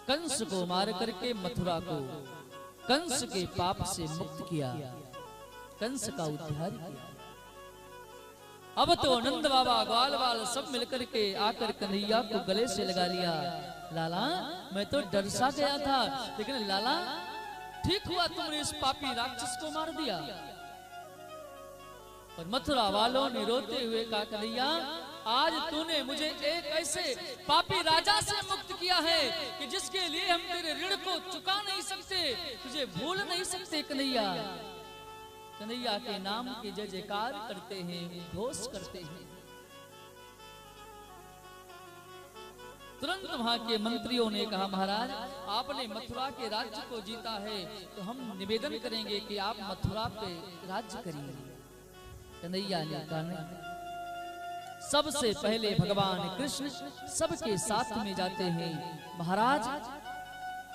कंस को मार करके मथुरा को कंस के पाप से मुक्त किया, कंस का उद्धार किया। अब तो नंद बाबा ग्वाल बाल सब मिलकर के आकर कन्हैया को गले से लगा लिया। लाला मैं तो डर सा गया था, लेकिन लाला ठीक हुआ तुमने इस पापी राक्षस को मार दिया। और मथुरा वालों ने रोते हुए कहा, कन्हैया आज तूने मुझे एक ऐसे पापी राजा से मुक्त किया है कि जिसके लिए हम तेरे ऋण को चुका नहीं सकते, तुझे भूल नहीं सकते। कन्हैया कन्हैया के नाम की जय जयकार करते हैं, घोष करते हैं। तुरंत वहां के मंत्रियों ने कहा, महाराज आपने मथुरा के राज्य को जीता है तो हम निवेदन करेंगे कि आप मथुरा पे राज्य करिए। कन्हैया ने कहा, सबसे पहले भगवान कृष्ण सबके साथ में जाते हैं। महाराज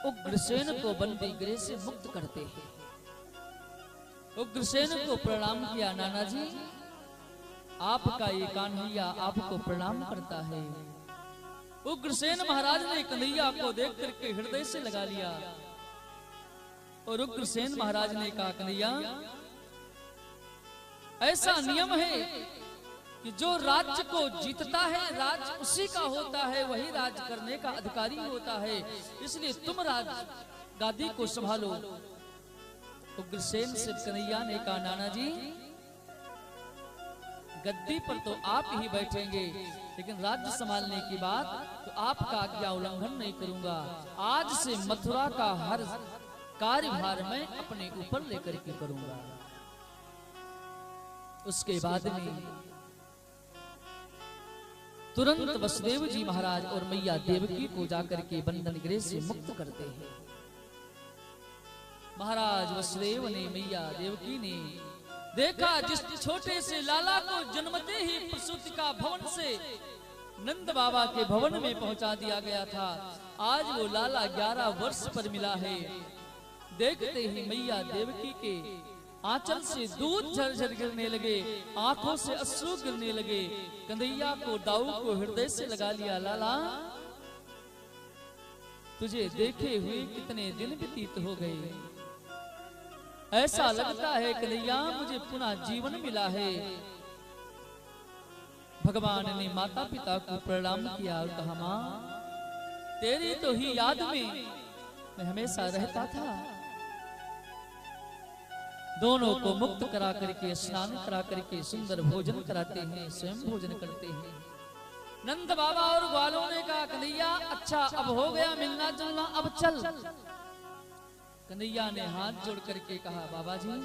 उग्रसेन को बंदी गृह से मुक्त करते हैं। उग्रसेन को प्रणाम किया, नाना जी आपका ये कान्हैया आपको प्रणाम करता है। उग्रसेन महाराज ने कन्हैया को देख करके हृदय से लगा लिया और उग्रसेन महाराज ने कहा, कन्हैया ऐसा नियम है कि जो राज्य को जीतता है राज्य उसी का होता है, वही राज्य करने का अधिकारी होता है, इसलिए तुम राज गादी को संभालो। उग्रसेन से कन्हैया ने कहा, नाना जी गद्दी पर तो आप ही बैठेंगे, लेकिन राज्य संभालने की बात तो आपका आज्ञा उल्लंघन नहीं करूंगा। आज से मथुरा का हर कार्यभार मैं अपने ऊपर लेकर के करूंगा। उसके बाद में तुरंत वसुदेव जी महाराज और मैया देवकी को जाकर के बंधन गृह से मुक्त करते हैं। महाराज वसुदेव ने मैया देवकी ने देखा, जिस छोटे से लाला को जन्मते ही प्रसूति का भवन से नंद बाबा के भवन में पहुंचा दिया गया था, आज वो लाला 11 वर्ष पर मिला है। देखते ही मैया देवकी के आंचल से दूध झरझर गिरने लगे, आंखों से अश्रु गिरने लगे। कन्हैया को दाऊ को हृदय से लगा लिया, लाला तुझे देखे हुए कितने दिन व्यतीत हो गए, ऐसा लगता है कन्हैया मुझे पुनः जीवन मिला है। भगवान ने माता पिता को प्रणाम किया और कहा, मां तेरी तो ही याद में मैं हमेशा रहता था। दोनों को मुक्त करा करके स्नान करा करके सुंदर भोजन कराते हैं, स्वयं भोजन करते हैं। नंद बाबा और ग्वालों ने कहा, कन्हैया अच्छा अब हो गया मिलना जुलना, अब चल। कन्हैया ने हाथ जोड़ करके कहा, बाबा जी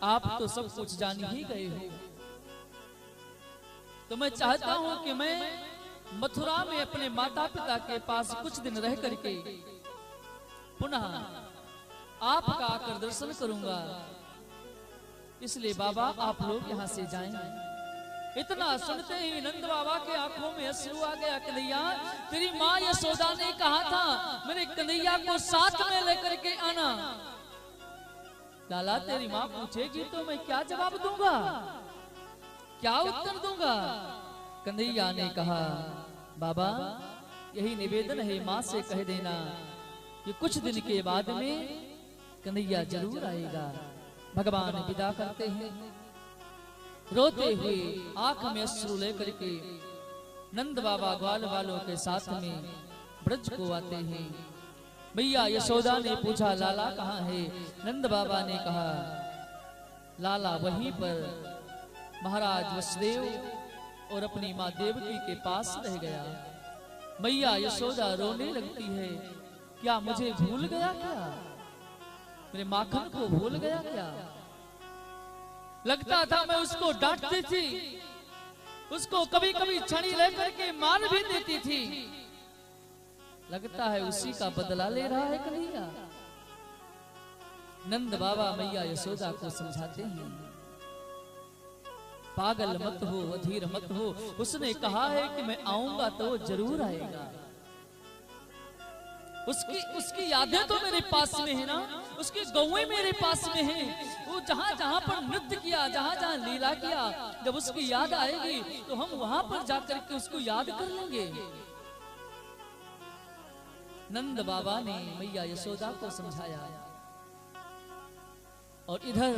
आप तो सब कुछ जान ही गए हो, तो मैं चाहता हूं कि मैं मथुरा में अपने माता पिता के पास कुछ दिन रह करके पुनः आपका आकर दर्शन करूंगा, इसलिए बाबा आप लोग यहां से जाएं। इतना सुनते ही नंद बाबा के आंखों में अश्रु आ गया। कन्हैया तेरी माँ यशोदा ने कहा था मेरे कन्हैया को साथ में लेकर के आना। लाला तेरी माँ पूछेगी तो मैं क्या जवाब दूंगा, क्या उत्तर दूंगा? कन्हैया ने कहा, बाबा यही निवेदन है, माँ से कह देना कि कुछ दिन के बाद में कन्हैया जरूर आएगा। भगवान विदा करते हैं, रोते हुए आंख में अश्रु लेकर के नंद बाबा ग्वाल वालों के साथ में ब्रज को आते हैं। मैया यशोदा ने पूछा, लाला कहाँ है? नंद बाबा ने कहा, लाला वहीं पर महाराज वसुदेव और अपनी माँ देवकी के पास रह गया। मैया यशोदा रोने लगती है, क्या मुझे भूल गया क्या? मेरे माखन को भूल गया क्या? लगता था मैं उसको डांटती थी, उसको कभी कभी छड़ी लेकर के मार भी देती थी, लगता है उसी का बदला ले रहा है कन्हैया। नंद बाबा मैया यशोदा को समझाते हैं, पागल मत हो, अधीर मत हो, उसने कहा है कि मैं आऊंगा तो वो जरूर आएगा। उसकी यादें तो मेरे पास में है ना, उसकी गौएं मेरे पास में हैं। वो जहां जहां पर नृत्य किया, जहां जहां लीला किया, जब उसकी याद आएगी तो हम वहां पर जाकर के उसको याद कर लेंगे। नंद बाबा ने मैया यशोदा को समझाया और इधर